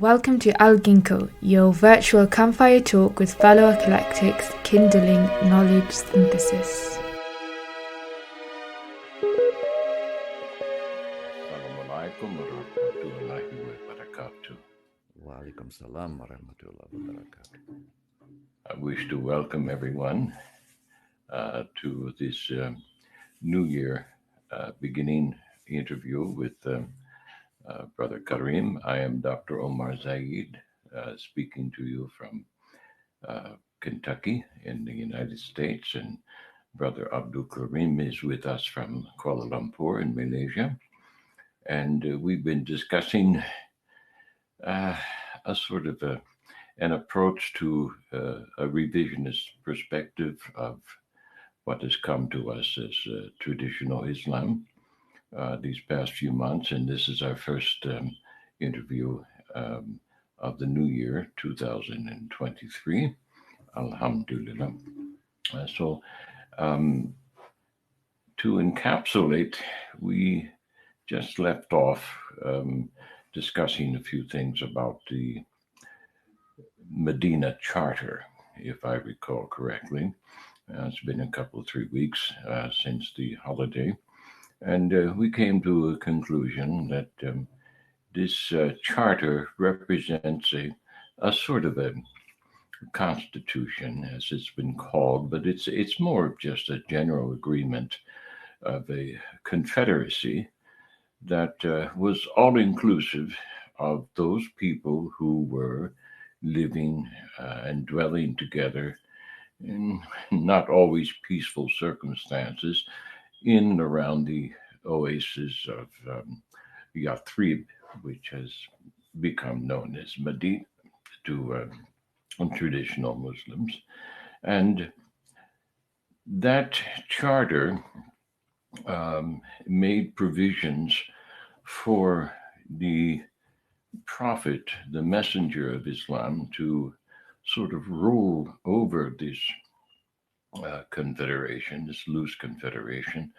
Welcome to ALGINKGO, your virtual campfire talk with fellow eclectics, kindling knowledge synthesis. Assalamualaikum warahmatullahi wabarakatuh. Waalaikum salam warahmatullahi wabarakatuh. I wish to welcome everyone to this New Year beginning interview with Brother Karim. I am Dr. Omar Zaid, speaking to you from Kentucky in the United States, and Brother Abdul Karim is with us from Kuala Lumpur in Malaysia. And we've been discussing a sort of an approach to a revisionist perspective of what has come to us as traditional Islam these past few months. And this is our first interview of the new year, 2023. Alhamdulillah. So to encapsulate, we just left off discussing a few things about the Medina Charter, if I recall correctly. It's been a couple of 3 weeks since the holiday, and we came to a conclusion that this charter represents a sort of a constitution, as it's been called, but it's more of just a general agreement of a confederacy that was all-inclusive of those people who were living and dwelling together in not always peaceful circumstances in and around the oasis of Yathrib, which has become known as Medina to traditional Muslims. And that charter made provisions for the Prophet, the messenger of Islam, to sort of rule over this confederation, this loose confederation,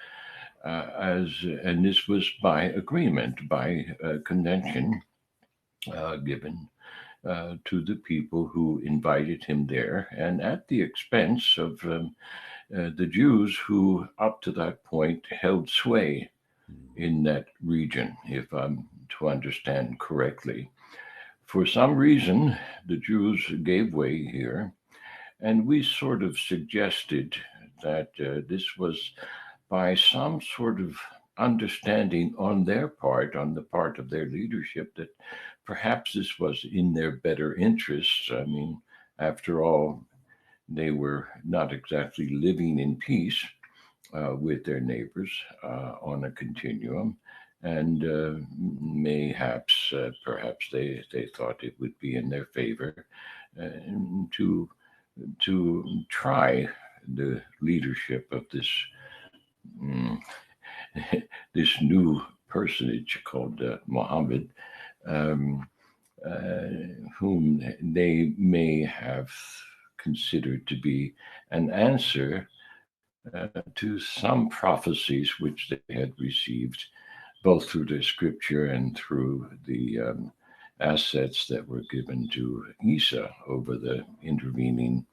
and this was by agreement, by convention given to the people who invited him there, and at the expense of the Jews who, up to that point, held sway in that region, if I'm to understand correctly. For some reason, the Jews gave way here, and we sort of suggested that this was by some sort of understanding on their part, on the part of their leadership, that perhaps this was in their better interests. I mean, after all, they were not exactly living in peace with their neighbors on a continuum. And perhaps they thought it would be in their favor to try the leadership of this this new personage called Muhammad, whom they may have considered to be an answer to some prophecies which they had received, both through the scripture and through the assets that were given to Isa over the intervening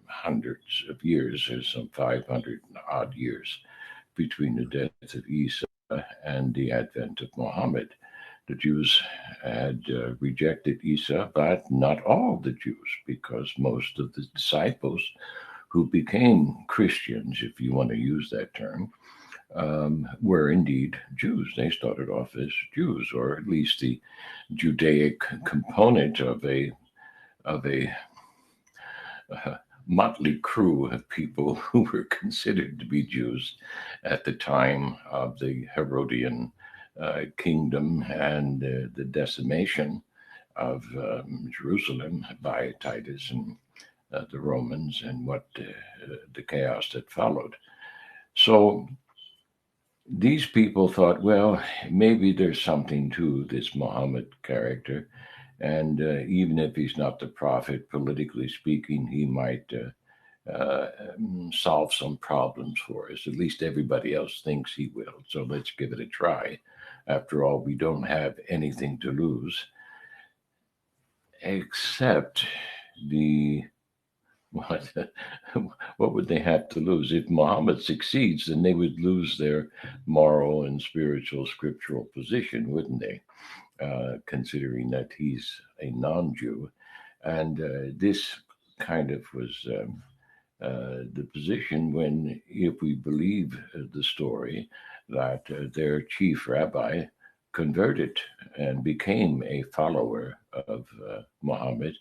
hundreds of years. There's some 500 odd years between the death of Isa and the advent of Muhammad. The Jews had rejected Isa, but not all the Jews, because most of the disciples who became Christians, if you want to use that term, were indeed Jews. They started off as Jews, or at least the Judaic component of a motley crew of people who were considered to be Jews at the time of the Herodian kingdom and the decimation of Jerusalem by Titus and the Romans, and what the chaos that followed. So these people thought, well, maybe there's something to this Muhammad character, and even if he's not the prophet, politically speaking, he might solve some problems for us. At least everybody else thinks he will. So let's give it a try. After all, we don't have anything to lose. except the what what would they have to lose? If Muhammad succeeds, then they would lose their moral and spiritual scriptural position, wouldn't they? Considering that he's a non-Jew, and this kind of was the position when, if we believe the story, that their chief rabbi converted and became a follower of Muhammad,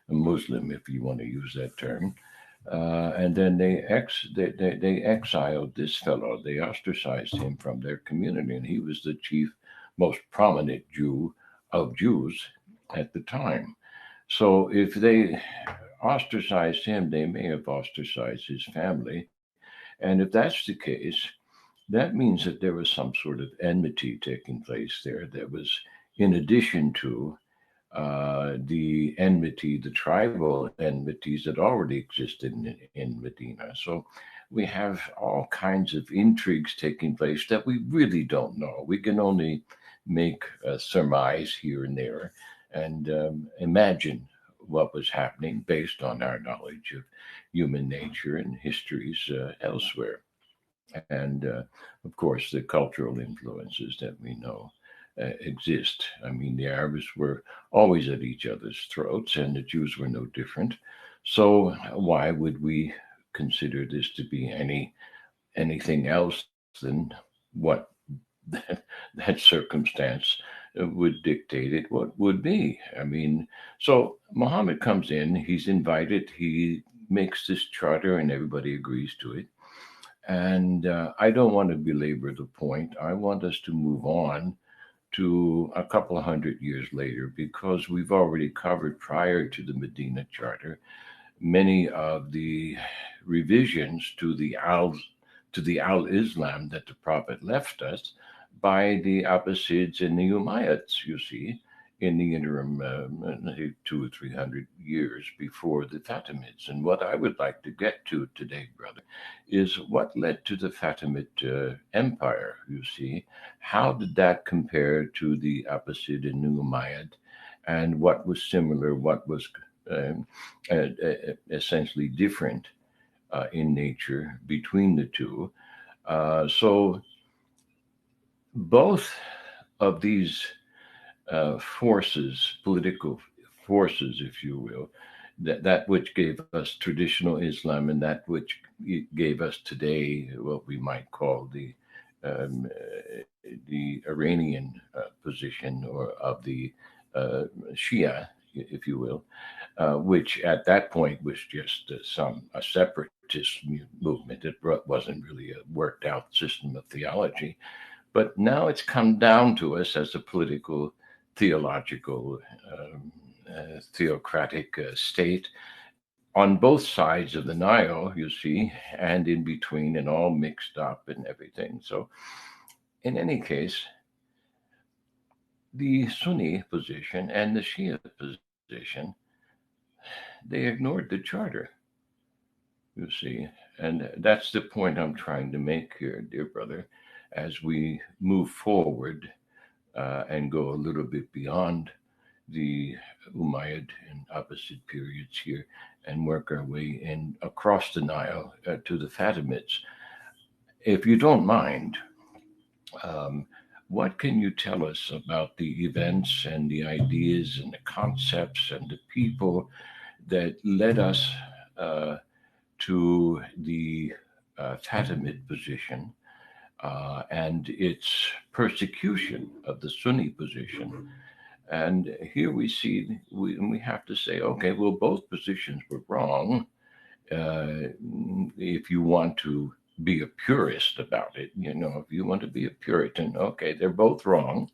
a Muslim, if you want to use that term. And then they exiled this fellow. They ostracized him from their community, and he was the chief, most prominent Jew of Jews at the time. So if they ostracized him, they may have ostracized his family. And if that's the case, that means that there was some sort of enmity taking place there that was in addition to the enmity, the tribal enmities that already existed in Medina. So we have all kinds of intrigues taking place that we really don't know. We can only make a surmise here and there and imagine what was happening based on our knowledge of human nature and histories elsewhere. And of course, the cultural influences that we know exist. I mean, the Arabs were always at each other's throats, and the Jews were no different. So, why would we consider this to be anything else than what that circumstance would dictate it what would be? I mean, so Muhammad comes in, he's invited, he makes this charter, and everybody agrees to it. And I don't want to belabor the point. I want us to move on to a couple of hundred years later, because we've already covered, prior to the Medina Charter, many of the revisions to the Al Islam that the Prophet left us by the Abbasids and the Umayyads, you see, in the interim 200 or 300 years before the Fatimids. And what I would like to get to today, brother, is what led to the Fatimid Empire, you see. How did that compare to the Abbasid and the Umayyad? And what was similar, what was essentially different in nature between the two? So both of these forces, political forces, if you will, that which gave us traditional Islam and that which gave us today what we might call um, the Iranian position, or of the Shia, if you will, which at that point was just a separatist movement. It wasn't really a worked out system of theology. But now it's come down to us as a political, theological, theocratic state on both sides of the Nile, you see, and in between, and all mixed up and everything. So, in any case, the Sunni position and the Shia position, they ignored the charter, you see. And that's the point I'm trying to make here, dear brother, as we move forward and go a little bit beyond the Umayyad and Abbasid periods here and work our way in across the Nile to the Fatimids. If you don't mind, um, what can you tell us about the events and the ideas and the concepts and the people that led us to the Fatimid position and its persecution of the Sunni position? And here we see, we have to say, okay, well, both positions were wrong. If you want to be a purist about it, if you want to be a Puritan, okay, they're both wrong.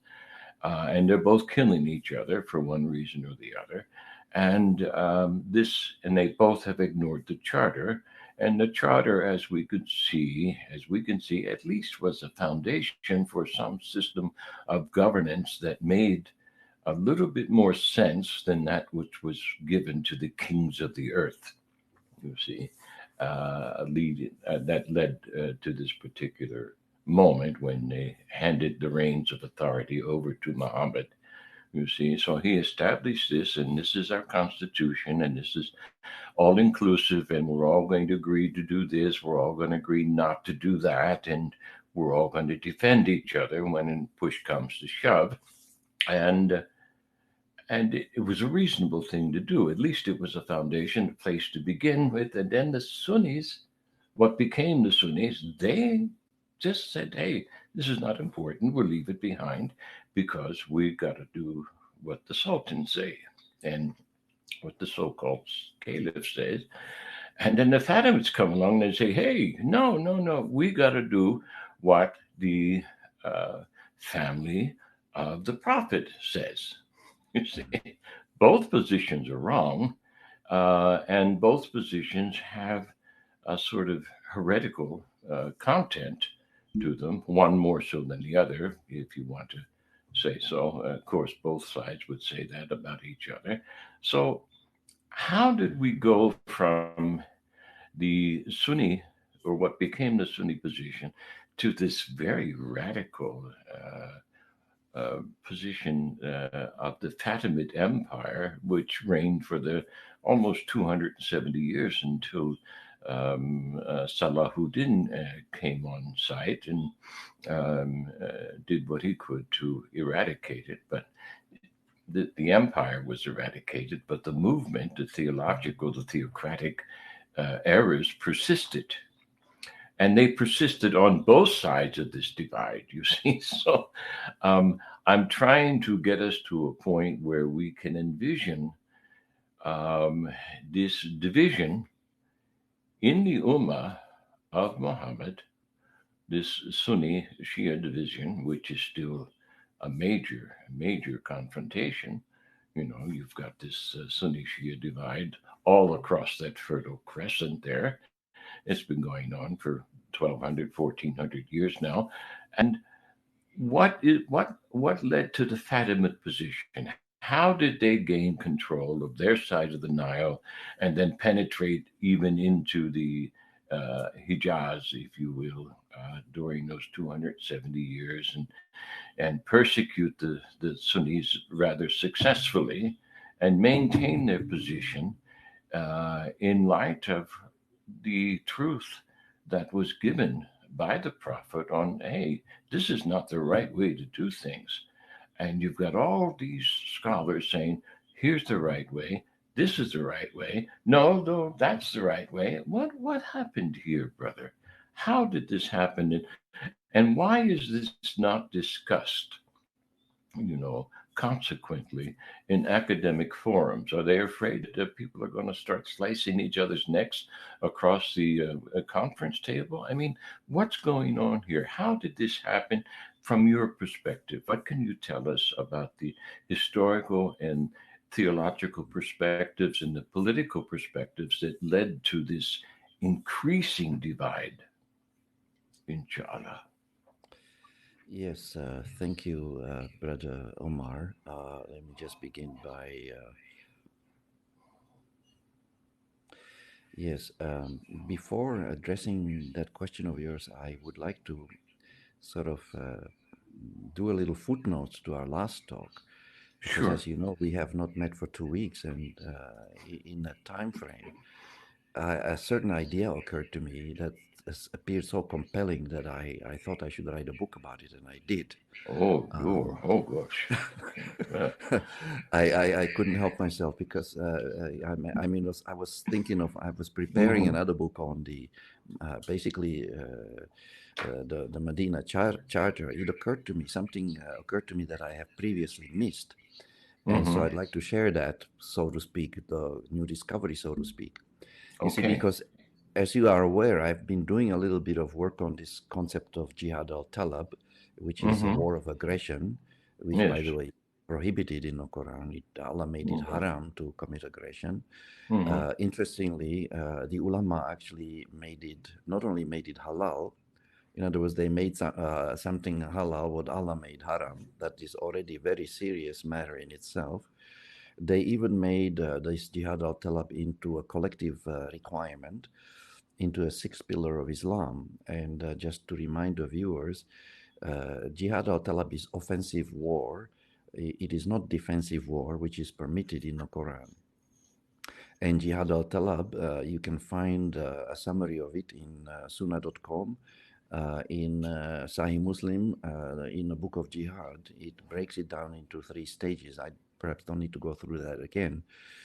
And they're both killing each other for one reason or the other. And and they both have ignored the charter. And the charter, as we can see, at least was a foundation for some system of governance that made a little bit more sense than that which was given to the kings of the earth, you see, that led to this particular moment when they handed the reins of authority over to Muhammad, You see, so he established this, and this is our constitution, and this is all inclusive, and we're all going to agree to do this. We're all going to agree not to do that, and we're all going to defend each other when push comes to shove. And it was a reasonable thing to do. At least it was a foundation, a place to begin with. And then the Sunnis, what became the Sunnis, they just said, "Hey, this is not important. We'll leave it behind because we got to do what the Sultans say and what the so-called caliph says." And then the Fatimids come along and say, "Hey, no, no, no, we got to do what the family of the Prophet says." You see, both positions are wrong, and both positions have a sort of heretical content to them, one more so than the other, if you want to say so. Of course, both sides would say that about each other. So, how did we go from the Sunni, or what became the Sunni position, to this very radical position of the Fatimid Empire, which reigned for the almost 270 years until Salahuddin came on site and did what he could to eradicate it. But the empire was eradicated, but the movement, the theological, the theocratic errors persisted. And they persisted on both sides of this divide, you see. So I'm trying to get us to a point where we can envision this division in the Ummah of Muhammad, this Sunni Shia division, which is still a major confrontation. You know, you've got this Sunni Shia divide all across that Fertile Crescent there. It's been going on for 1200, 1400 years now. And what led to the Fatimid position? How did they gain control of their side of the Nile and then penetrate even into the Hijaz, if you will, during those 270 years and persecute the Sunnis rather successfully and maintain their position in light of the truth that was given by the prophet on, hey, this is not the right way to do things. And you've got all these scholars saying, here's the right way, this is the right way, no, that's the right way. What happened here, brother? How did this happen? And why is this not discussed, consequently in academic forums? Are they afraid that people are going to start slicing each other's necks across the conference table? I mean, what's going on here? How did this happen from your perspective? What can you tell us about the historical and theological perspectives and the political perspectives that led to this increasing divide? Inshallah. Yes, thank you, Brother Omar. Let me just begin by yes. Before addressing that question of yours, I would like to sort of do a little footnotes to our last talk, because, Sure. as you know, we have not met for 2 weeks, and in that time frame, a certain idea occurred to me that appeared so compelling that I thought I should write a book about it, and I did. Oh gosh. Yeah. I couldn't help myself because I was thinking of, I was preparing Mhm. another book on the basically the Medina Charter. It occurred to me, something occurred to me that I have previously missed, and so Mhm. I'd like to share that, so to speak, the new discovery, so to speak. You see, Okay. because as you are aware, I've been doing a little bit of work on this concept of jihad al-talab, which is a Mhm. war of aggression, which, Yes. by the way, prohibited in the Quran. Allah made it Mhm. haram to commit aggression. Mhm. Interestingly, the ulama actually not only made it halal, in other words, they made something halal what Allah made haram. That is already a very serious matter in itself. They even made this jihad al-talab into a collective requirement, into a sixth pillar of Islam. And just to remind the viewers, jihad al-talab is offensive war It is not defensive war, which is permitted in the Quran. And Jihad al-Talab, you can find a summary of it in sunnah.com, in Sahih Muslim, in the book of Jihad. It breaks it down into 3 stages. I perhaps don't need to go through that again.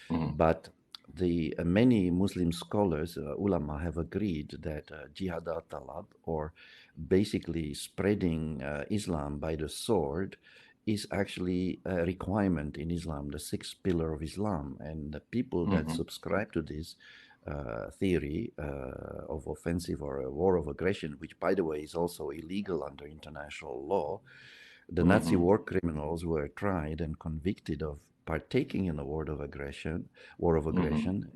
But the many Muslim scholars, ulama, have agreed that Jihad al-Talab, or basically spreading Islam by the sword, is actually a requirement in Islam, the 6th pillar of Islam. And the people that subscribe to this theory of offensive or a war of aggression, which, by the way, is also illegal under international law, the Nazi war criminals were tried and convicted of partaking in a war of aggression,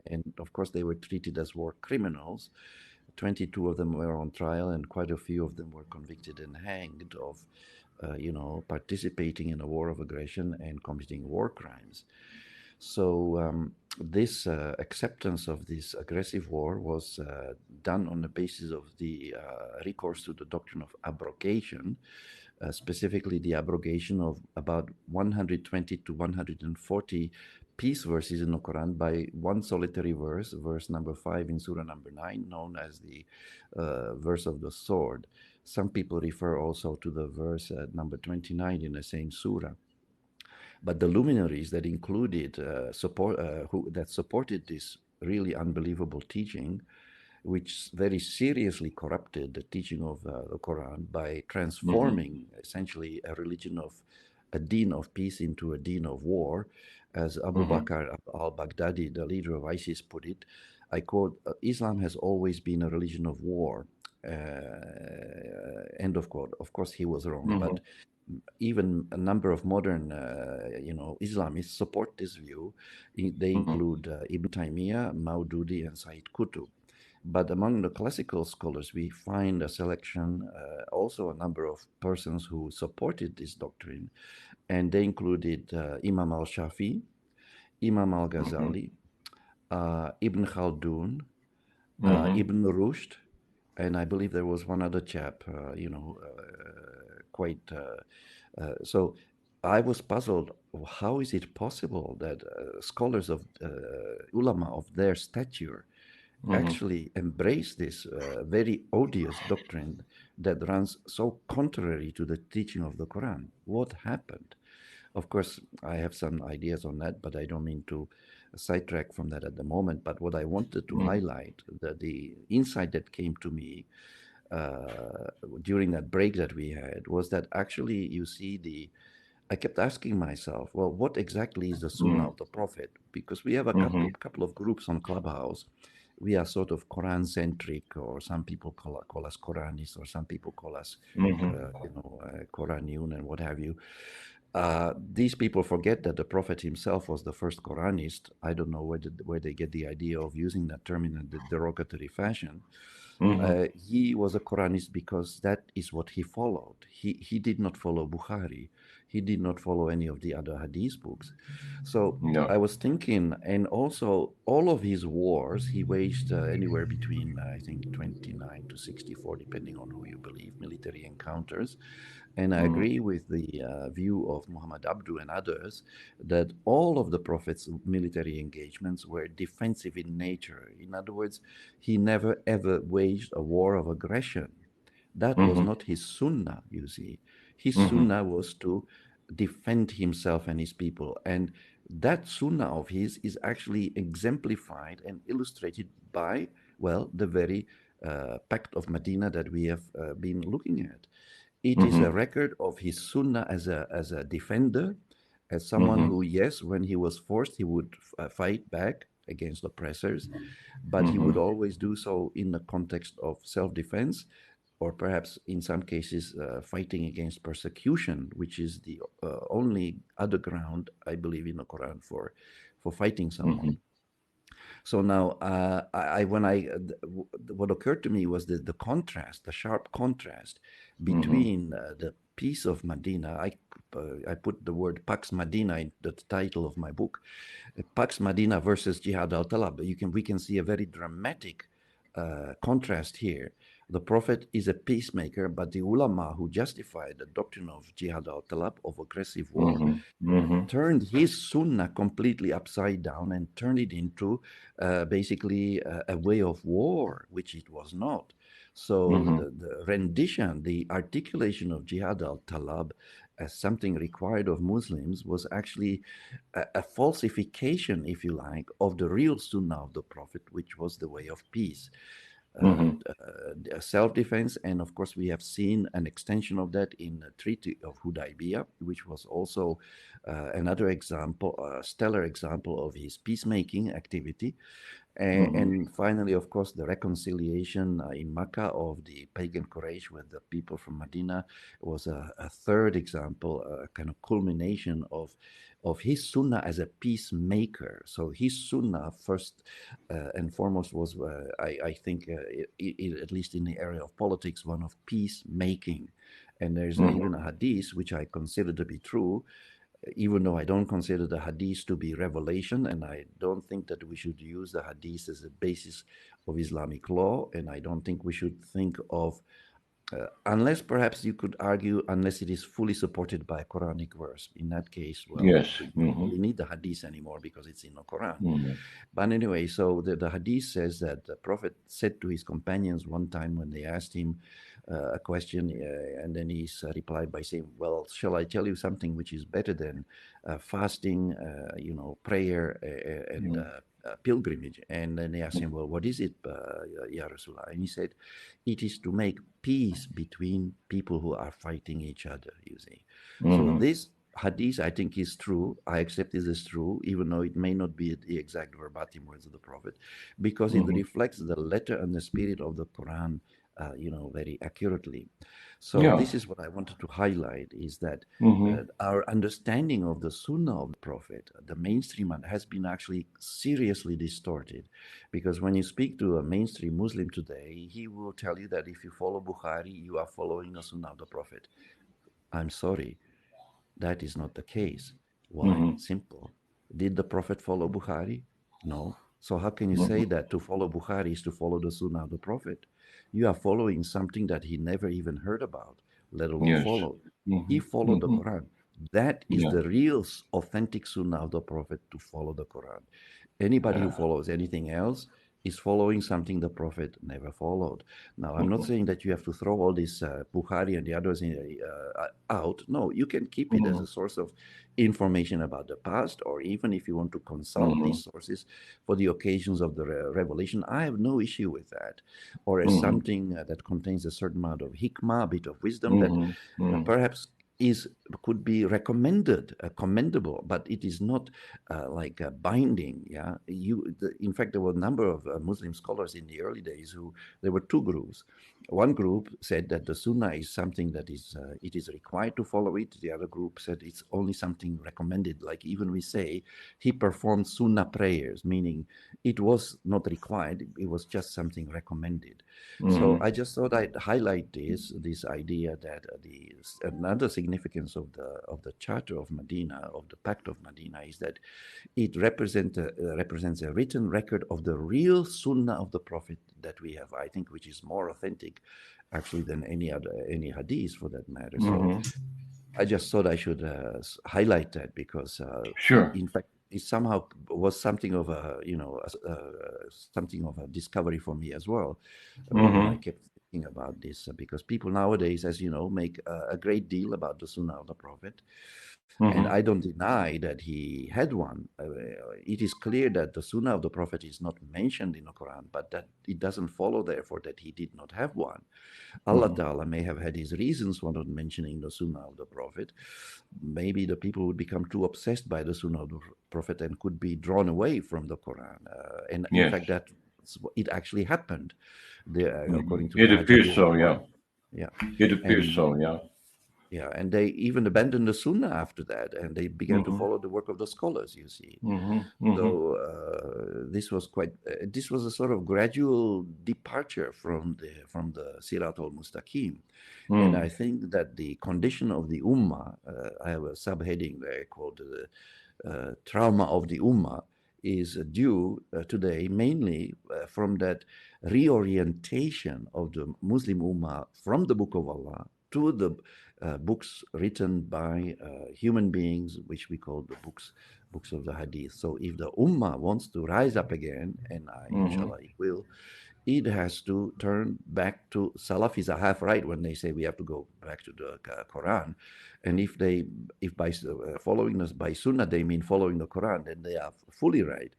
and of course they were treated as war criminals. 22 of them were on trial, and quite a few of them were convicted and hanged of participating in a war of aggression and committing war crimes. So this acceptance of this aggressive war was done on the basis of the recourse to the doctrine of abrogation, specifically the abrogation of about 120 to 140 peace verses in the Quran by one solitary verse, verse number 5 in Surah number 9, known as the verse of the sword. Some people refer also to the verse number 29 in the same surah. But the luminaries that included that supported this really unbelievable teaching, which very seriously corrupted the teaching of the Quran by transforming essentially a deen of peace into a deen of war, as Abu Bakr al-Baghdadi, the leader of ISIS, put it. I quote, "Islam has always been a religion of war." End of quote. Of course, he was wrong, but even a number of modern, Islamists support this view. They include Ibn Taymiyyah, Maududi, and Said Qutb. But among the classical scholars, we find a selection, also a number of persons who supported this doctrine, and they included Imam al-Shafi, Imam al-Ghazali, Ibn Khaldun, Ibn Rushd, and I believe there was one other chap, so I was puzzled. How is it possible that scholars of ulama of their stature actually embrace this very odious doctrine that runs so contrary to the teaching of the Quran? What happened? Of course, I have some ideas on that, but I don't mean to sidetrack from that at the moment. But what I wanted to highlight, the insight that came to me during that break that we had, was that actually, you see, I kept asking myself, well, what exactly is the Sunnah of the Prophet? Because we have a couple of groups on Clubhouse. We are sort of Quran-centric, or some people call us Quranists, or some people call us, Quraniyun and what have you. These people forget that the Prophet himself was the first Quranist. I don't know where they get the idea of using that term in a derogatory fashion. He was a Quranist because that is what he followed. He did not follow Bukhari. He did not follow any of the other hadith books. So I was thinking, and also all of his wars, he waged anywhere between, I think, 29 to 64, depending on who you believe, military encounters. And I agree with the view of Muhammad Abdu and others that all of the Prophet's military engagements were defensive in nature. In other words, he never ever waged a war of aggression. That was not his sunnah, you see. His sunnah was to defend himself and his people. And that sunnah of his is actually exemplified and illustrated by, well, the very Pact of Medina that we have been looking at. It is a record of his sunnah as a defender, as someone who, yes, when he was forced, he would fight back against oppressors, but he would always do so in the context of self-defense, or perhaps in some cases fighting against persecution, which is the only other ground, I believe, in the Quran for fighting someone. So now, what occurred to me was the contrast, the sharp contrast between the peace of Medina. I put the word Pax Medina in the title of my book, Pax Medina versus Jihad al-Talab. We can see a very dramatic contrast here. The Prophet is a peacemaker, but the ulama who justified the doctrine of jihad al-talab, of aggressive war, turned his sunnah completely upside down and turned it into basically a way of war, which it was not. So the rendition, the articulation of jihad al-talab as something required of Muslims was actually a falsification, if you like, of the real sunnah of the Prophet, which was the way of peace. Self-defense, and of course we have seen an extension of that in the Treaty of Hudaybiyah, which was also another example, a stellar example of his peacemaking activity. And finally, of course, the reconciliation in Makkah of the pagan Quraysh with the people from Medina was a third example, a kind of culmination of his sunnah as a peacemaker. So his sunnah, first and foremost, was, I think, at least in the area of politics, one of peacemaking. And there's even a hadith, which I consider to be true, even though I don't consider the hadith to be revelation, and I don't think that we should use the hadith as a basis of Islamic law, and I don't think we should think of, unless perhaps you could argue, unless it is fully supported by a Quranic verse. In that case, well, Yes. we don't really need the hadith anymore because it's in the Quran. But anyway, so the hadith says that the Prophet said to his companions one time when they asked him a question, and then he replied by saying, well, shall I tell you something which is better than fasting, prayer, and pilgrimage? And then they asked him, well, what is it, Ya Rasulullah? And he said, it is to make peace between people who are fighting each other, you see. So this hadith, I think, is true. I accept this as true, even though it may not be the exact verbatim words of the Prophet, because it reflects the letter and the spirit of the Quran, very accurately. So this is what I wanted to highlight, is that our understanding of the Sunnah of the Prophet, the mainstream one, has been actually seriously distorted. Because when you speak to a mainstream Muslim today, he will tell you that if you follow Bukhari, you are following the Sunnah of the Prophet. I'm sorry, that is not the case. Why? Simple. Did the Prophet follow Bukhari? No. So how can you say that to follow Bukhari is to follow the Sunnah of the Prophet? You are following something that he never even heard about, let alone followed. He followed the Quran. That is the real authentic Sunnah of the Prophet, to follow the Quran. Anybody who follows anything else is following something the Prophet never followed. Now, I'm not saying that you have to throw all this Bukhari and the others out. No, you can keep it as a source of information about the past, or even if you want to consult these sources for the occasions of the revelation, I have no issue with that. Or as something that contains a certain amount of hikmah, a bit of wisdom that perhaps could be recommended, commendable, but it is not like a binding. Yeah, in fact, there were a number of Muslim scholars in the early days there were two groups. One group said that the Sunnah is something that is it is required to follow it. The other group said it's only something recommended. Like even we say he performed Sunnah prayers, meaning it was not required; it was just something recommended. So I just thought I'd highlight this idea that another significance of the Charter of Medina, of the Pact of Medina, is that it represents a written record of the real Sunnah of the Prophet that we have, I think, which is more authentic, actually, than any hadith for that matter. So I just thought I should highlight that because, in fact, it somehow was something of a discovery for me as well when I kept thinking about this, because people nowadays, as you know, make a great deal about the Sunnah of the Prophet. And I don't deny that he had one. It is clear that the Sunnah of the Prophet is not mentioned in the Quran, but that it doesn't follow, therefore, that he did not have one. Allah Ta'ala may have had his reasons for not mentioning the Sunnah of the Prophet. Maybe the people would become too obsessed by the Sunnah of the Prophet and could be drawn away from the Quran. And in fact, that it actually happened. According to it appears so, yeah. It appears so, yeah. Yeah, and they even abandoned the Sunnah after that, and they began to follow the work of the scholars, you see. So this was this was a sort of gradual departure from the Sirat al-Mustaqim. And I think that the condition of the Ummah, I have a subheading there called Trauma of the Ummah, is due today mainly from that reorientation of the Muslim Ummah from the Book of Allah to the books written by human beings, which we call the books of the Hadith. So if the Ummah wants to rise up again, and inshallah it will, it has to turn back to Salafis are half right when they say we have to go back to the Quran. And if by following us by Sunnah they mean following the Quran, then they are fully right.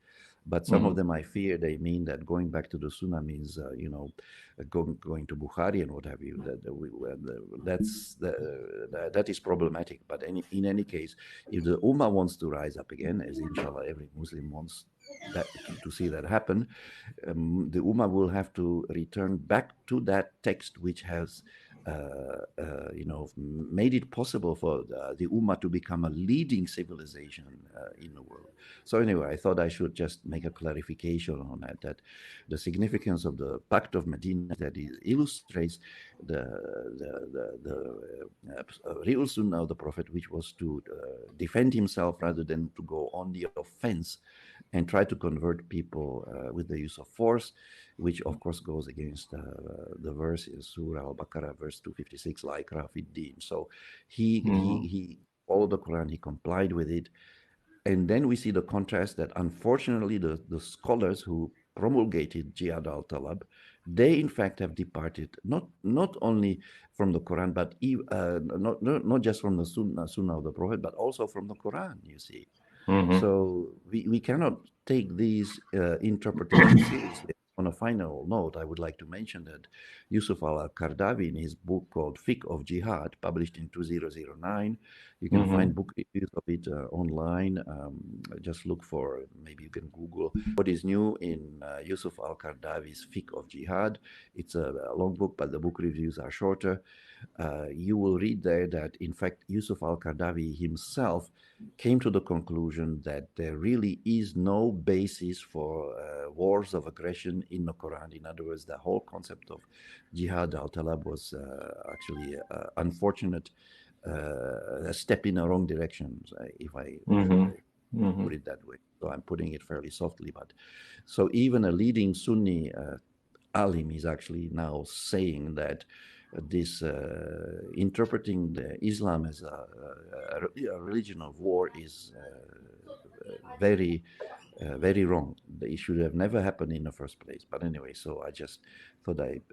But some of them, I fear, they mean that going back to the Sunnah means, going to Bukhari and what have you. That is problematic. But in any case, if the Ummah wants to rise up again, as inshallah every Muslim wants that to see that happen, the Ummah will have to return back to that text which has made it possible for the Ummah to become a leading civilization in the world. So anyway, I thought I should just make a clarification on that the significance of the Pact of Medina, that it illustrates the real Sunnah of the Prophet, which was to defend himself rather than to go on the offense and try to convert people with the use of force, which of course goes against the verse in Surah Al-Baqarah, verse 256, La ikraha fid din. So he followed the Quran, he complied with it. And then we see the contrast that unfortunately the scholars who promulgated Jihad al-Talab, they in fact have departed not only from the Quran, but not just from the Sunnah of the Prophet, but also from the Quran, you see. So we cannot take these interpretations seriously. On a final note, I would like to mention that Yusuf al-Qaradawi, in his book called Fiqh of Jihad, published in 2009, you can find book reviews of it online. Just look for, maybe you can Google what is new in Yusuf al-Qaradawi's Fiqh of Jihad. It's a long book, but the book reviews are shorter. You will read there that, in fact, Yusuf al-Qaradawi himself came to the conclusion that there really is no basis for wars of aggression in the Quran. In other words, the whole concept of Jihad al-Talab was actually unfortunate, a step in the wrong direction, if I put it that way. So I'm putting it fairly softly. But so even a leading Sunni alim is actually now saying that this interpreting Islam as a religion of war is very wrong. It should have never happened in the first place. But anyway, so I just thought I'd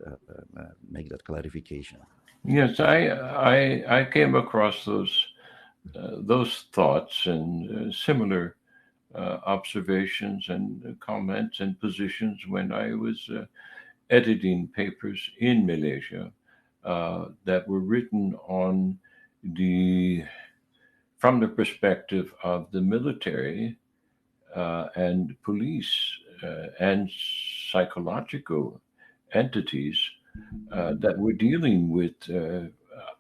make that clarification. Yes, I came across those thoughts and similar observations and comments and positions when I was editing papers in Malaysia that were written on from the perspective of the military and police and psychological entities that were dealing with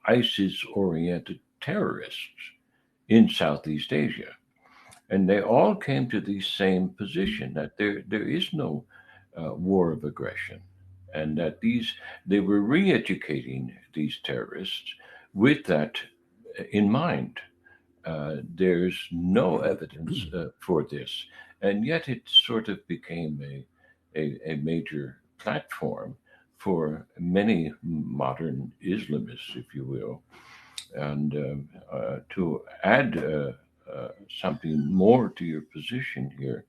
ISIS-oriented terrorists in Southeast Asia. And they all came to the same position, that there is no war of aggression, and that they were re-educating these terrorists with that in mind. There's no evidence for this, and yet it sort of became a major platform for many modern Islamists, if you will. And to add something more to your position here,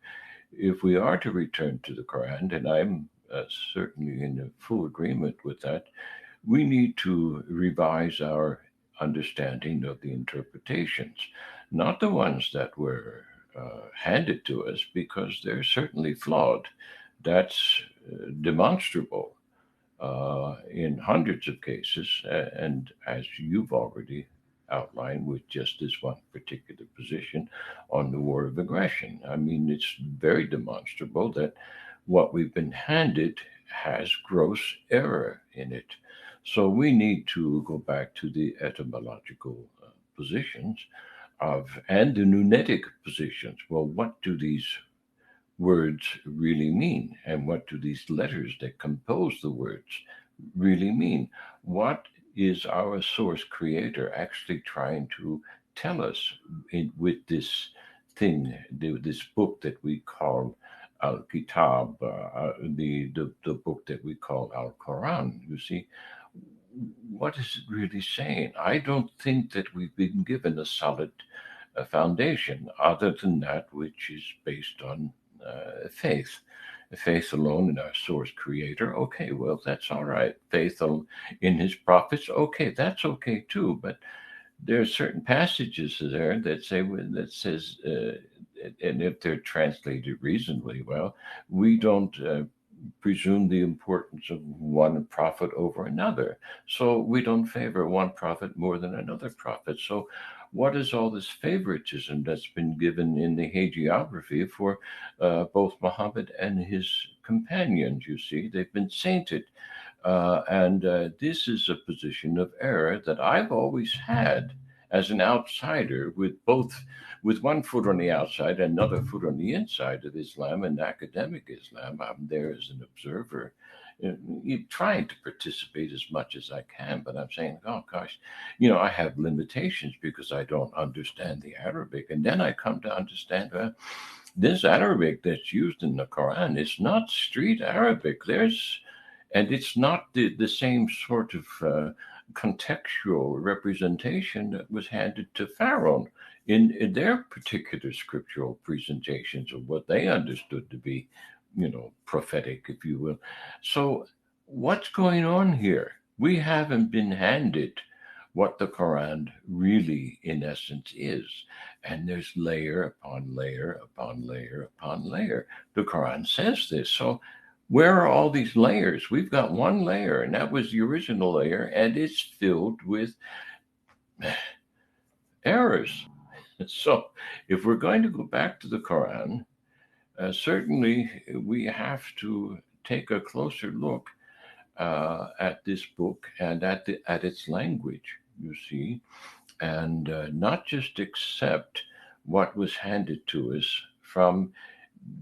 if we are to return to the Quran, and I'm certainly in full agreement with that, we need to revise our understanding of the interpretations, not the ones that were handed to us, because they're certainly flawed. That's demonstrable in hundreds of cases, and as you've already outlined with just this one particular position on the war of aggression. I mean, it's very demonstrable that what we've been handed has gross error in it. So we need to go back to the etymological positions and the nunetic positions. Well, what do these words really mean? And what do these letters that compose the words really mean? What is our source creator actually trying to tell us with this thing, this book that we call Al-Kitab, the book that we call Al-Quran, you see, what is it really saying? I don't think that we've been given a solid foundation other than that which is based on faith. Faith alone in our source creator, okay, well, that's all right. Faith in his prophets, okay, that's okay too. But there are certain passages there that says, and if they're translated reasonably well, we don't presume the importance of one prophet over another. So we don't favor one prophet more than another prophet. So what is all this favoritism that's been given in the hagiography for both Muhammad and his companions? You see, they've been sainted. And this is a position of error that I've always had as an outsider, with one foot on the outside and another foot on the inside of Islam and academic Islam. I'm there as an observer, trying to participate as much as I can. But I'm saying, oh gosh, I have limitations because I don't understand the Arabic. And then I come to understand this Arabic that's used in the Quran is not street Arabic. And it's not the same sort of contextual representation that was handed to Pharaoh in their particular scriptural presentations of what they understood to be, prophetic, if you will. So what's going on here? We haven't been handed what the Quran really, in essence, is. And there's layer upon layer upon layer upon layer. The Quran says this. So where are all these layers? We've got one layer, and that was the original layer, and it's filled with errors. So if we're going to go back to the Quran, certainly we have to take a closer look at this book and at its language, you see, and not just accept what was handed to us from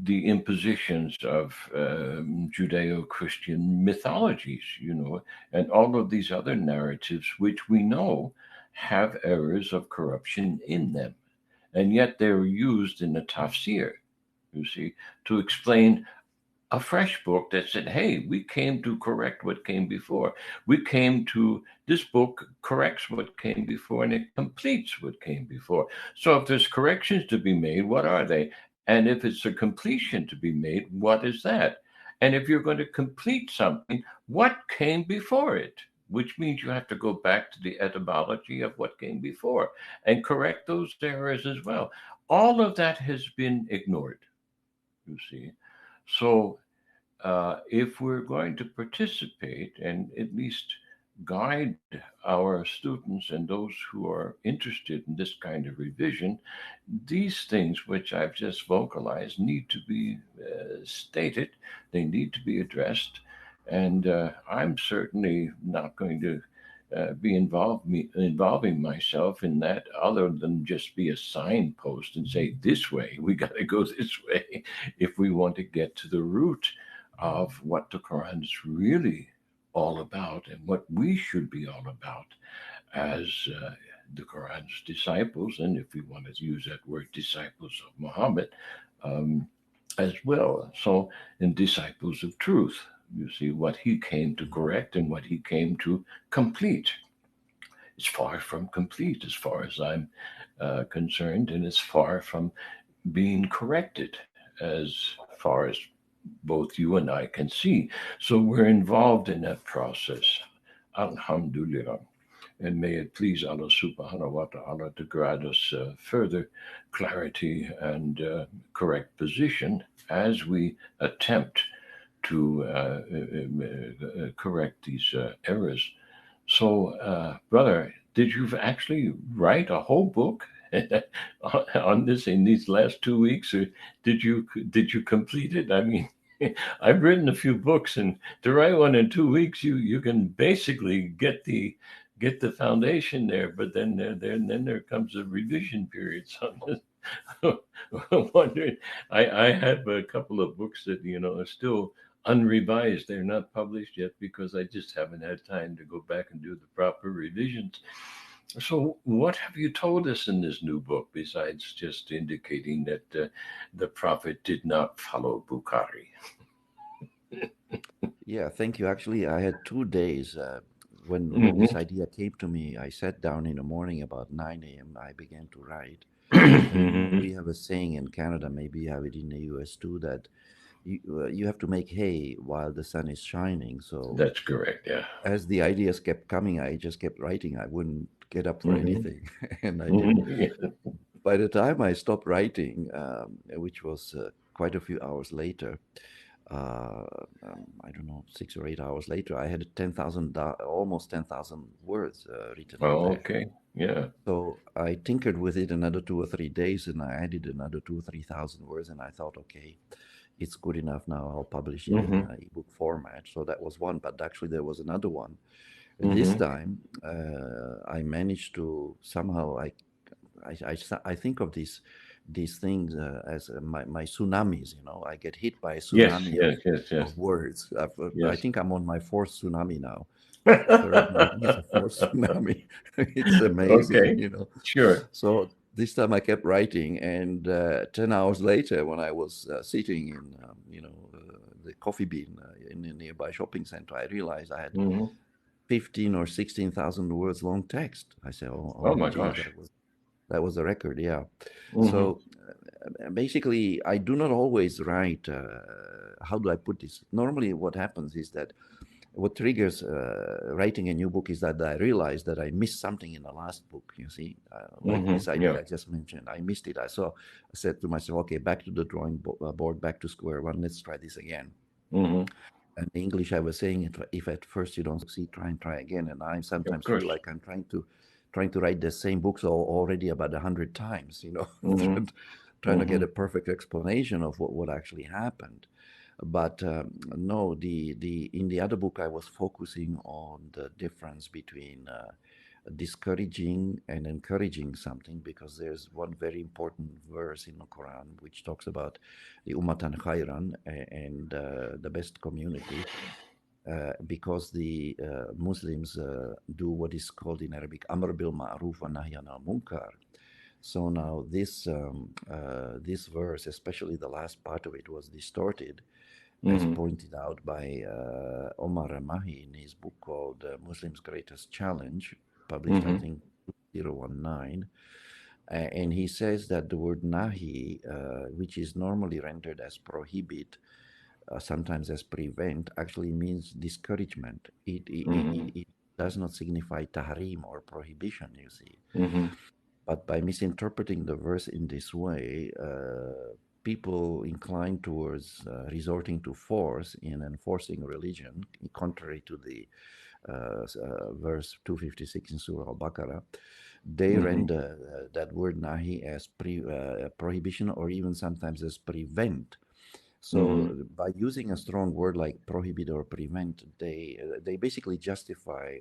the impositions of Judeo-Christian mythologies, and all of these other narratives, which we know have errors of corruption in them. And yet they're used in the tafsir, you see, to explain a fresh book that said, hey, we came to correct what came before. This book corrects what came before, and it completes what came before. So if there's corrections to be made, what are they? And if it's a completion to be made, what is that? And if you're going to complete something, what came before it? Which means you have to go back to the etymology of what came before and correct those errors as well. All of that has been ignored, you see. So if we're going to participate and at least guide our students and those who are interested in this kind of revision, these things which I've just vocalized need to be stated. They need to be addressed. And I'm certainly not going to be involving myself in that, other than just be a signpost and say, this way, we got to go this way, if we want to get to the root of what the Quran is really all about and what we should be all about as the Quran's disciples, and if we want to use that word, disciples of Muhammad as well. So, and disciples of truth, you see, what he came to correct and what he came to complete. It's far from complete as far as I'm concerned, and it's far from being corrected as far as both you and I can see. So we're involved in that process. Alhamdulillah. And may it please Allah subhanahu wa ta'ala to grant us further clarity and correct position as we attempt to correct these errors. So, brother, did you actually write a whole book on this in these last 2 weeks, or did you complete it? I mean, I've written a few books, and to write one in 2 weeks, you can basically get the foundation there, but then there comes a revision period. So I'm wondering, I have a couple of books that are still unrevised. They're not published yet because I just haven't had time to go back and do the proper revisions. So, what have you told us in this new book besides just indicating that the Prophet did not follow Bukhari? Yeah, thank you. Actually, I had 2 days when this Hmm. idea came to me. I sat down in the morning about 9 a.m. I began to write, and Hmm. we have a saying in Canada, maybe you have it in the U.S. too, that you have to make hay while the sun is shining. So That's correct. Yeah. as the ideas kept coming, I just kept writing. I wouldn't get up for Hmm. anything, and I did. Hmm. By the time I stopped writing, which was quite a few hours later, uh, I don't know, 6 or 8 hours later, I had 10,000, almost 10,000 words written up Oh, there. okay. Yeah. So I tinkered with it another 2 or 3 days, and I added another 2 or 3 thousand words, and I thought, okay, it's good enough now. I'll publish it in Hmm. ebook format. So that was one, but actually there was another one. This Hmm. time, I managed to somehow I think of these things as my tsunamis. You know, I get hit by a Yes. tsunami Yes. Yes. Yes. of words. I Yes. think I'm on my fourth tsunami now. Third, maybe it's a fourth tsunami. It's amazing, Okay. you know. Sure. So this time I kept writing, and 10 hours later, when I was sitting in, the coffee bean in a nearby shopping center, I realized I had Hmm. 15 or 16,000 words long text. I said, "Oh, Oh oh, my geez, gosh. that was a record." Yeah. Hmm. So basically, I do not always write. How do I put this? Normally, what happens is that what triggers writing a new book is that I realize that I missed something in the last book. You see, like Hmm. this idea Yeah. I just mentioned, I missed it. I said to myself, okay, back to the drawing board, back to square one. Let's try this again. Hmm. And in English, I was saying, if at first you don't succeed, try and try again. And I Of sometimes feel course. like I'm trying to write the same books already about 100 times. Hmm. Trying to get Hmm. a perfect explanation of what actually happened. But no, the in the other book, I was focusing on the difference between discouraging and encouraging something, because there's one very important verse in the Quran which talks about the ummatan khairan and the best community, because the Muslims do what is called in Arabic amr bil ma'ruf wa nahy anil munkar. So now this verse, especially the last part of it, was distorted, as Hmm. pointed out by Omar in his book called Muslims' Greatest Challenge, published, I Hmm. think, 2019. And he says that the word nahi, which is normally rendered as prohibit, sometimes as prevent, actually means discouragement. It does not signify tahrim or prohibition, you see. Hmm. But by misinterpreting the verse in this way, people incline towards resorting to force in enforcing religion, contrary to the verse 256 in Surah Al-Baqarah. They Hmm. render that word nahi as prohibition, or even sometimes as prevent. Hmm. So by using a strong word like prohibit or prevent, they basically justify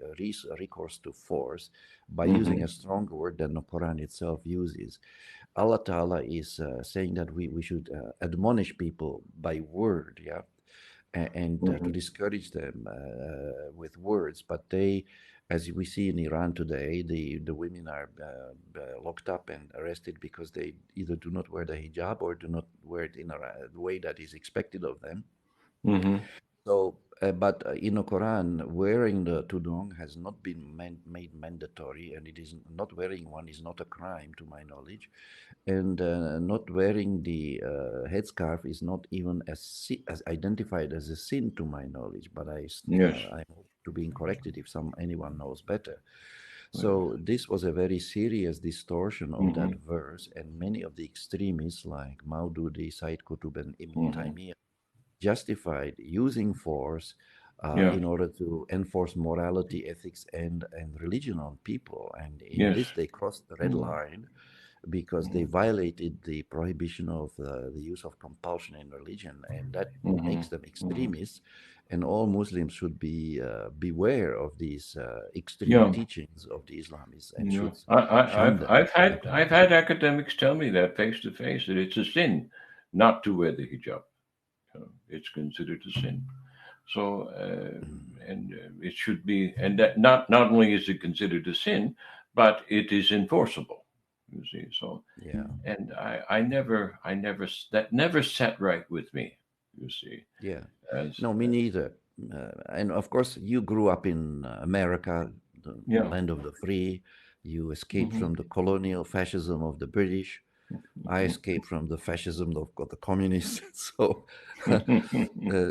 recourse to force by using Hmm. a stronger word than the Quran itself uses. Allah Ta'ala is saying that we should admonish people by word, yeah, and to Hmm. discourage them with words. But they, as we see in Iran today, the women are locked up and arrested because they either do not wear the hijab or do not wear it in a way that is expected of them. Hmm. So, but in the Quran, wearing the tudung has not been made mandatory, and it is not wearing one is not a crime, to my knowledge, and not wearing the headscarf is not even as identified as a sin, to my knowledge. But Yes. I hope to be corrected if anyone knows better. Yes. So this was a very serious distortion of that Hmm. verse, and many of the extremists like Maududi, Said Qutb, and Ibn Hmm. Taymiyyah justified using force Yeah. in order to enforce morality, ethics, and religion on people. And in Yes. this, they crossed the red Hmm. line because they violated the prohibition of the use of compulsion in religion, and that Hmm. makes them Hmm. extremists. And all Muslims should be beware of these extreme Yeah. teachings of the Islamists and Yeah. should shun I've them I've and had avoid I've them. had academics tell me that face to face that it's a sin not to wear the hijab. It's considered a sin. So Mm. and it should be, and that not only is it considered a sin, but it is enforceable. You see, so Yeah. and that never sat right with me. You see, Yeah. as No, me neither. And of course, you grew up in America, the yeah. land of the free. You escaped Hmm. from the colonial fascism of the British. I escaped from the fascism of the communists. So uh,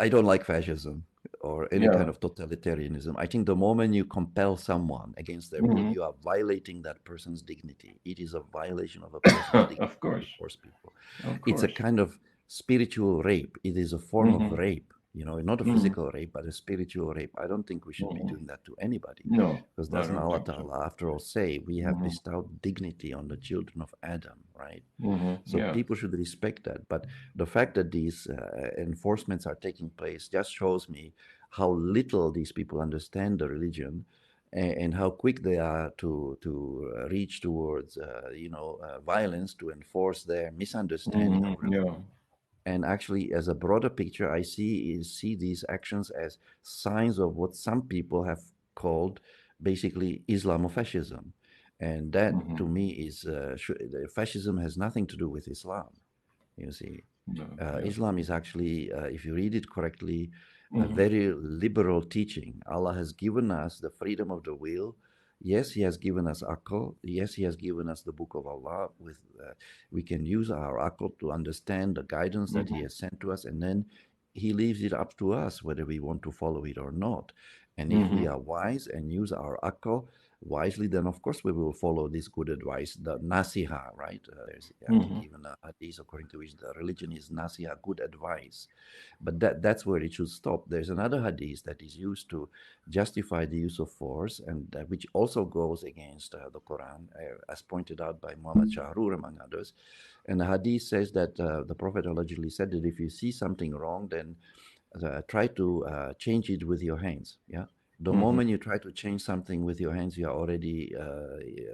I don't like fascism or any Yeah. kind of totalitarianism. I think the moment you compel someone against their will, Hmm. you are violating that person's dignity. It is a violation of a person's Of dignity course, to force people. of It's a course. kind of spiritual rape. It is a form of Hmm. rape, not a Hmm. physical rape, but a spiritual rape. I don't think we should be Hmm. doing that to anybody. No, Because I doesn't don't Allah think so. Ta'ala, after all, say we have Hmm. bestowed dignity on the children of Adam, right? Hmm. So Yeah. people should respect that. But the fact that these enforcements are taking place just shows me how little these people understand the religion and how quick they are to reach towards violence to enforce their misunderstanding Hmm. of Yeah. religion. And actually, as a broader picture, I see these actions as signs of what some people have called basically Islamofascism, and that Hmm. to me is fascism has nothing to do with Islam. You see, No, yeah. Islam is actually, if you read it correctly, a Hmm. very liberal teaching. Allah has given us the freedom of the will. Yes, He has given us akal. Yes, He has given us the Book of Allah. We can use our akal to understand the guidance that He Hmm. has sent to us, and then He leaves it up to us whether we want to follow it or not. And if we Hmm. are wise and use our akal wisely, then of course we will follow this good advice, the nasiha, right? There's, I think, Hmm. even a hadith according to which the religion is nasiha, good advice. But that's where it should stop. There's another hadith that is used to justify the use of force, and which also goes against the Quran, as pointed out by Muhammad Shahrur, among others. And the hadith says that the Prophet allegedly said that if you see something wrong, then try to change it with your hands. Yeah. The Hmm. moment you try to change something with your hands, you are already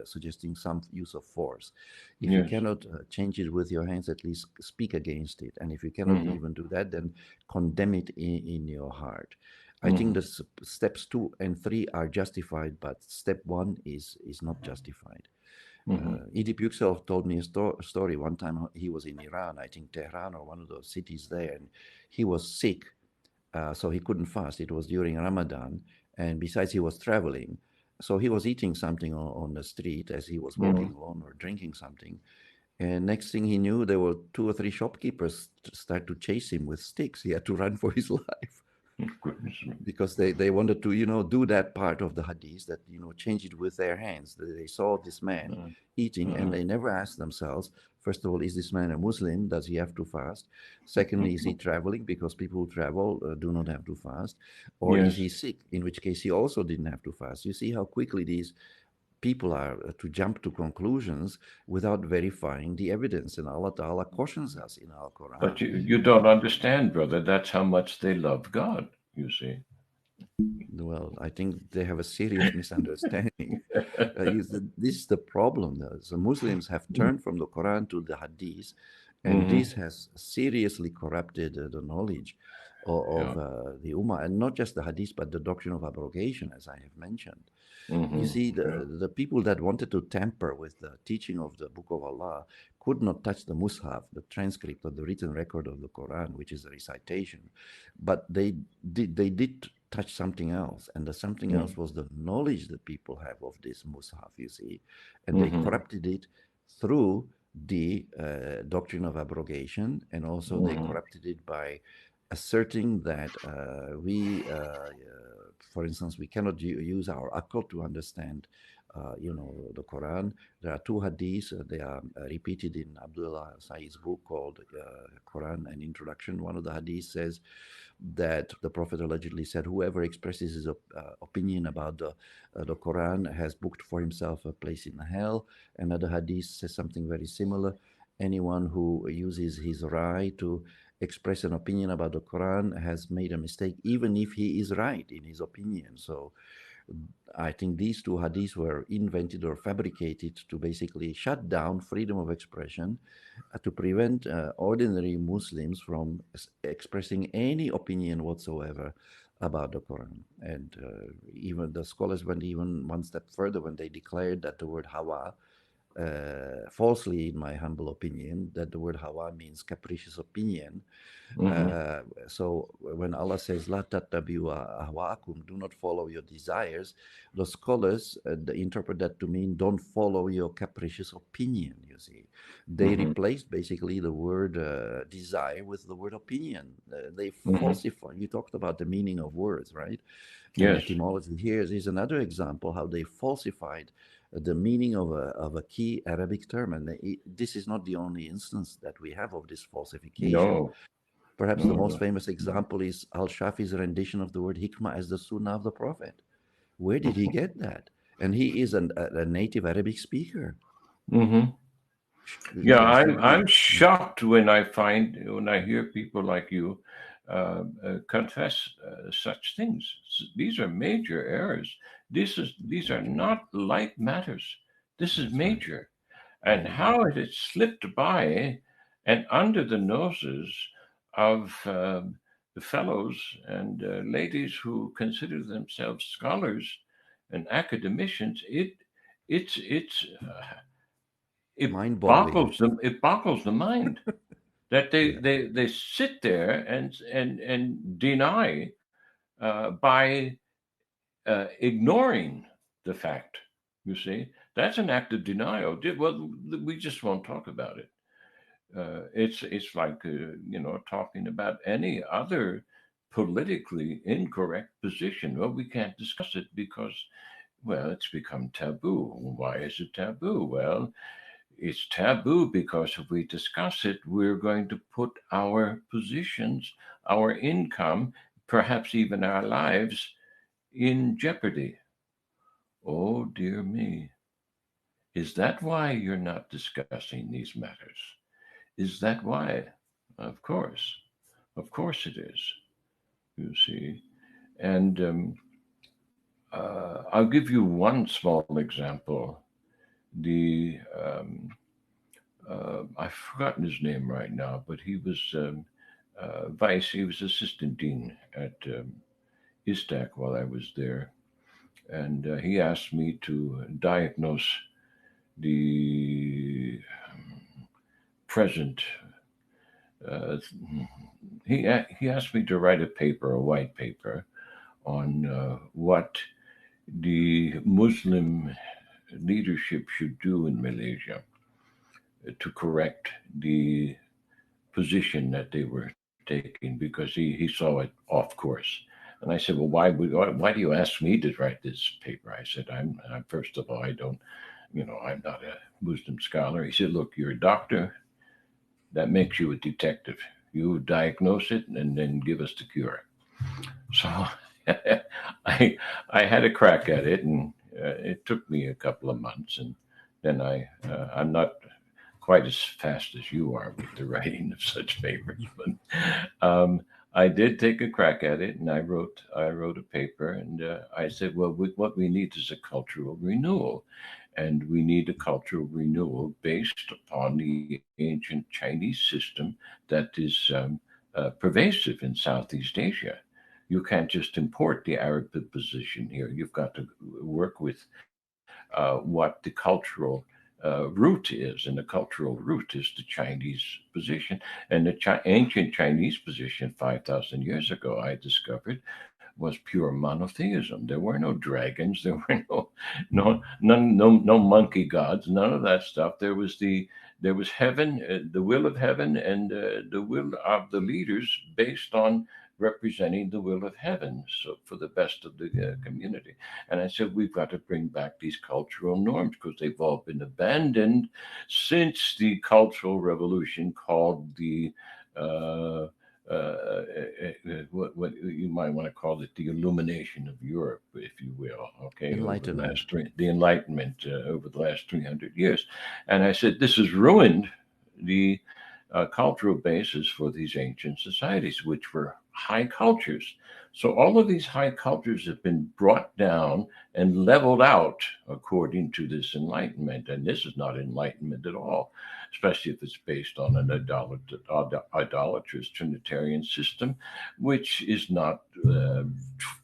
suggesting some use of force. If you Yes. cannot change it with your hands, at least speak against it. And if you cannot Hmm. even do that, then condemn it in your heart. I think Hmm. the steps 2 and 3 are justified, but step 1 is not justified. Hmm. Edip Yüksel told me a story. One time he was in Iran, I think Tehran or one of those cities there, and he was sick, so he couldn't fast. It was during Ramadan, and besides, he was traveling. So he was eating something on the street as he was walking Hmm. alone or drinking something. And next thing he knew, there were 2 or 3 shopkeepers start to chase him with sticks. He had to run for his life Goodness me. because they wanted to do that part of the hadith that change it with their hands. They saw this man Uh, eating and uh, they never asked themselves, first of all, is this man a Muslim? Does he have to fast? Secondly, is he traveling? Because people who travel do not have to fast. Or is yes. he sick, in which case he also didn't have to fast? You see how quickly these people are to jump to conclusions without verifying the evidence. And Allah Ta'ala cautions us in Al But Quran. you don't understand, brother. That's how much they love God, you see. Well, I think they have a serious misunderstanding. This is the problem. The Muslims have turned from the Quran to the Hadith, and Hmm. this has seriously corrupted the knowledge Yeah. of the Ummah, and not just the Hadith, but the doctrine of abrogation, as I have mentioned. You Hmm. see, Yeah. the people that wanted to tamper with the teaching of the Book of Allah could not touch the Mus'haf, the transcript of the written record of the Quran, which is a recitation, but they did touch something else, and the something else was the knowledge that people have of this Mus'haf. You see, and they Hmm. corrupted it through the doctrine of abrogation, and also they Hmm. corrupted it by asserting that for instance, we cannot use our akal to understand, the Quran. There are 2 hadiths. They are repeated in Abdullah Said's book called Quran and Introduction. One of the hadiths says that the Prophet allegedly said, "Whoever expresses his opinion about the Quran has booked for himself a place in hell." Another hadith says something very similar. Anyone who uses his rai to express an opinion about the Quran has made a mistake, even if he is right in his opinion. So I think these 2 hadiths were invented or fabricated to basically shut down freedom of expression, to prevent ordinary Muslims from expressing any opinion whatsoever about the Quran. And even the scholars went even one step further when they declared that the word hawa, falsely, in my humble opinion, that the word hawa means capricious opinion. So when Allah says, "La tattabi'u ahwa'akum," do not follow your desires, the scholars they interpret that to mean don't follow your capricious opinion. You see, they replaced basically the word desire with the word opinion. They falsify. You talked about the meaning of words, right? And Yes. etymology. Here is another example how they falsified the meaning of a key Arabic term. And this is not the only instance that we have of this falsification. No. Perhaps the No. most No. famous example is Al-Shafi's rendition of the word hikmah as the sunnah of the Prophet. Where did he get that? And he is a native Arabic speaker. Yeah, Should I'm we? shocked when I hear people like you confess such things. These are major errors. These are not light matters. This is That's right. major, and how it has slipped by and under the noses of the fellows and ladies who consider themselves scholars and academicians. It's it Mind-boggling. boggles them. It boggles the mind that Yeah. they sit there and deny by ignoring the fact. You see, that's an act of denial. Well, we just won't talk about it. It's like talking about any other politically incorrect position. Well, we can't discuss it because, well, it's become taboo. Why is it taboo? Well, it's taboo because if we discuss it, we're going to put our positions, our income, perhaps even our lives in jeopardy. Oh, dear me. Is that why you're not discussing these matters? Is that why? Of course. Of course it is, you see. And I'll give you one small example. The I've forgotten his name right now, but he was he was assistant dean at ISTAC while I was there. And he asked me to diagnose the present. Uh, he asked me to write a paper, a white paper, on what the Muslim leadership should do in Malaysia to correct the position that they were taking because he saw it off course. And I said, well, why do you ask me to write this paper? I said, I'm first of all, I don't, I'm not a Muslim scholar. He said, look, you're a doctor. That makes you a detective. You diagnose it and then give us the cure. So I had a crack at it, and it took me a couple of months, and then I'm not quite as fast as you are with the writing of such papers, but I did take a crack at it, and I wrote a paper, and I said, well, what we need is a cultural renewal, and we need a cultural renewal based upon the ancient Chinese system that is pervasive in Southeast Asia. You can't just import the Arab position here. You've got to work with what the cultural root is, and the cultural root is the Chinese position. And the ancient Chinese position 5,000 years ago, I discovered, was pure monotheism. There were no dragons. There were no monkey gods. None of that stuff. There was heaven, the will of heaven, and the will of the leaders based on representing the will of heaven, so for the best of the community. And I said, we've got to bring back these cultural norms because they've all been abandoned since the Cultural Revolution called the what you might want to call it, the illumination of Europe, if you will. Okay, Enlightenment. the Enlightenment over the last 300 years. And I said, this has ruined the cultural basis for these ancient societies, which were high cultures. So all of these high cultures have been brought down and leveled out according to this enlightenment. And this is not enlightenment at all, especially if it's based on an idolatrous Trinitarian system, which is not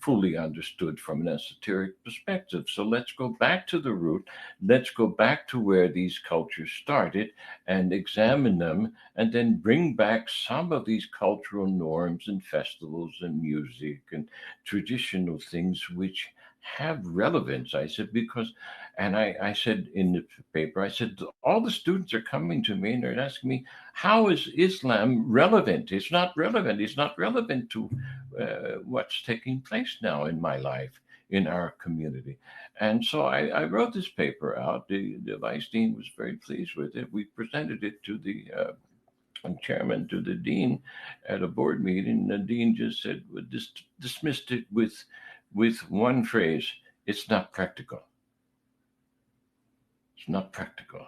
fully understood from an esoteric perspective. So let's go back to the root. Let's go back to where these cultures started and examine them, and then bring back some of these cultural norms and festivals and music and traditional things which have relevance. I said, because, and I said in the paper, I said, all the students are coming to me and they're asking me, how is Islam relevant? It's not relevant. It's not relevant to what's taking place now in my life, in our community. And so I wrote this paper out. The vice dean was very pleased with it. We presented it to the chairman, to the dean at a board meeting. The dean just said, dismissed it with one phrase: it's not practical. It's not practical.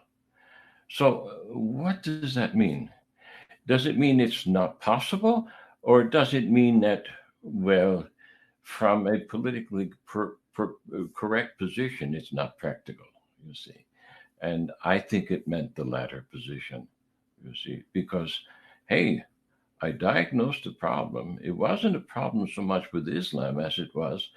So what does that mean? Does it mean it's not possible? Or does it mean that, well, from a politically correct position, it's not practical, you see? And I think it meant the latter position, you see, because, hey, I diagnosed a problem. It wasn't a problem so much with Islam as it was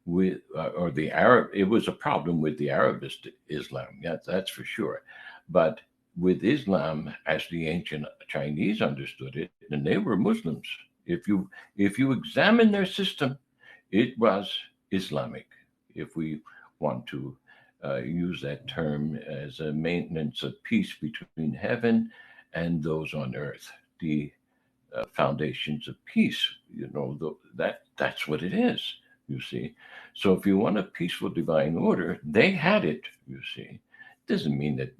with, or the Arab. It was a problem with the Arabist Islam. Yeah, that's for sure. But with Islam, as the ancient Chinese understood it, and they were Muslims. If you examine their system, it was Islamic. If we want to use that term as a maintenance of peace between heaven and those on earth, the foundations of peace. That's what it is. You see. So if you want a peaceful divine order, they had it. You see. Doesn't mean that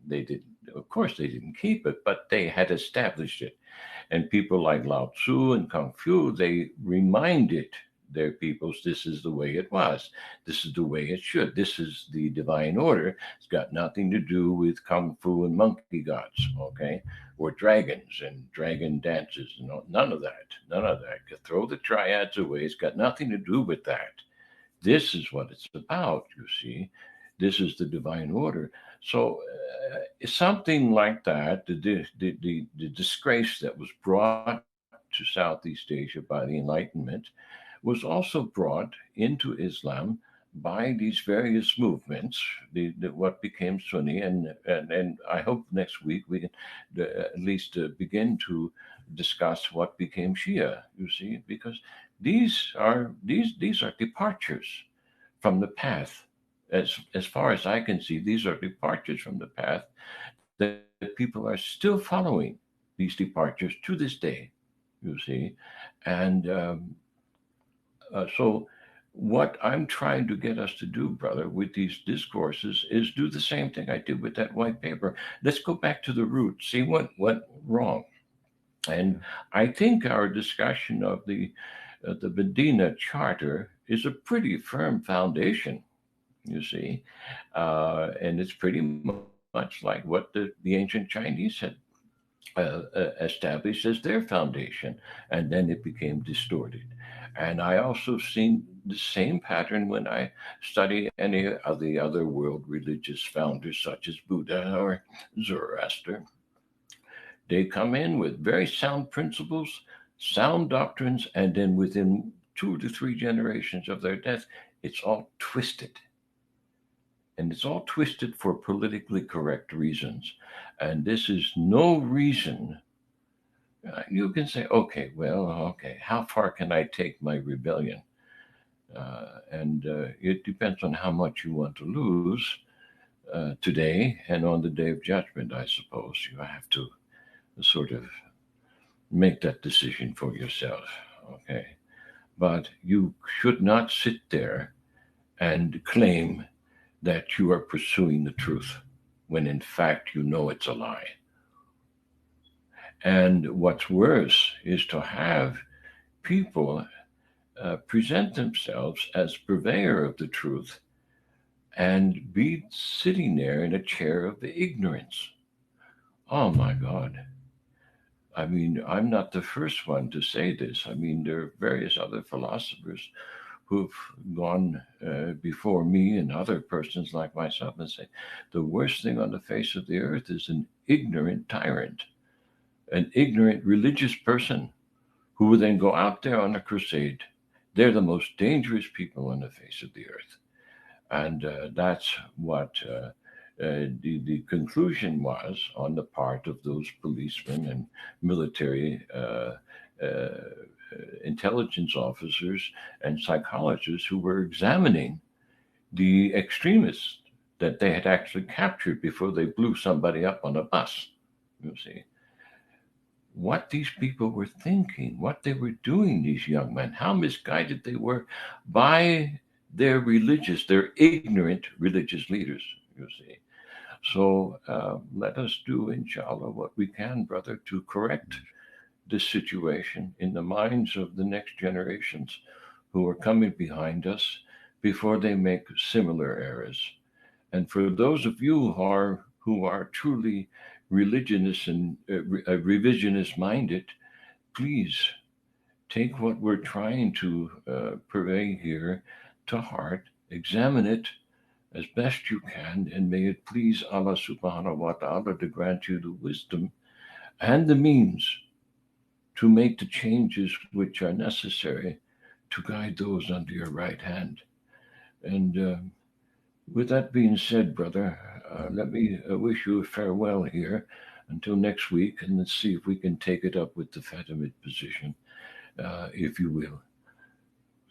they did. Of course, they didn't keep it, but they had established it. And people like Lao Tzu and Kung Fu, they reminded their peoples, this is the way it was. This is the way it should. This is the divine order. It's got nothing to do with Kung Fu and monkey gods, okay? Or dragons and dragon dances. None of that. None of that. You throw the triads away. It's got nothing to do with that. This is what it's about, you see. This is the divine order. So something like that, the disgrace that was brought to Southeast Asia by the Enlightenment was also brought into Islam by these various movements, what became Sunni, and I hope next week we can at least begin to discuss what became Shia. You see, because these are departures from the path. As far as I can see, these are departures from the path that people are still following. These departures to this day, you see, and so what I'm trying to get us to do, brother, with these discourses is do the same thing I did with that white paper. Let's go back to the root, see what went wrong. And I think our discussion of the Medina Charter is a pretty firm foundation, you see, and it's pretty much like what the ancient Chinese had established as their foundation, and then it became distorted. And I also seen the same pattern when I study any of the other world religious founders, such as Buddha or Zoroaster. They come in with very sound principles, sound doctrines, and then within 2 to 3 generations of their death, it's all twisted. And it's all twisted for politically correct reasons. And this is no reason. You can say, okay, how far can I take my rebellion? And it depends on how much you want to lose today and on the day of judgment, I suppose. You have to sort of make that decision for yourself, okay? But you should not sit there and claim that you are pursuing the truth when in fact you know it's a lie. And what's worse is to have people present themselves as purveyor of the truth and be sitting there in a chair of ignorance. Oh my God. I mean, I'm not the first one to say this. I mean, there are various other philosophers who've gone before me and other persons like myself and say the worst thing on the face of the earth is an ignorant tyrant, an ignorant religious person who would then go out there on a crusade. They're the most dangerous people on the face of the earth. And that's what the conclusion was on the part of those policemen and military intelligence officers and psychologists who were examining the extremists that they had actually captured before they blew somebody up on a bus. You see what these people were thinking, what they were doing, these young men, how misguided they were by their ignorant religious leaders, you see. So let us do, inshallah, what we can, brother, to correct this situation in the minds of the next generations who are coming behind us before they make similar errors. And for those of you who are truly religionist and revisionist minded, please take what we're trying to purvey here to heart, examine it as best you can, and may it please Allah subhanahu wa ta'ala to grant you the wisdom and the means to make the changes which are necessary to guide those under your right hand. And with that being said, brother, let me wish you a farewell here until next week, and let's see if we can take it up with the Fatimid position, if you will.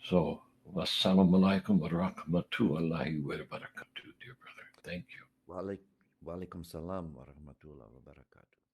So, wassalamu alaikum wa rahmatullahi wa barakatuh, dear brother. Thank you. Walaikum salam wa rahmatullahi wa barakatuh.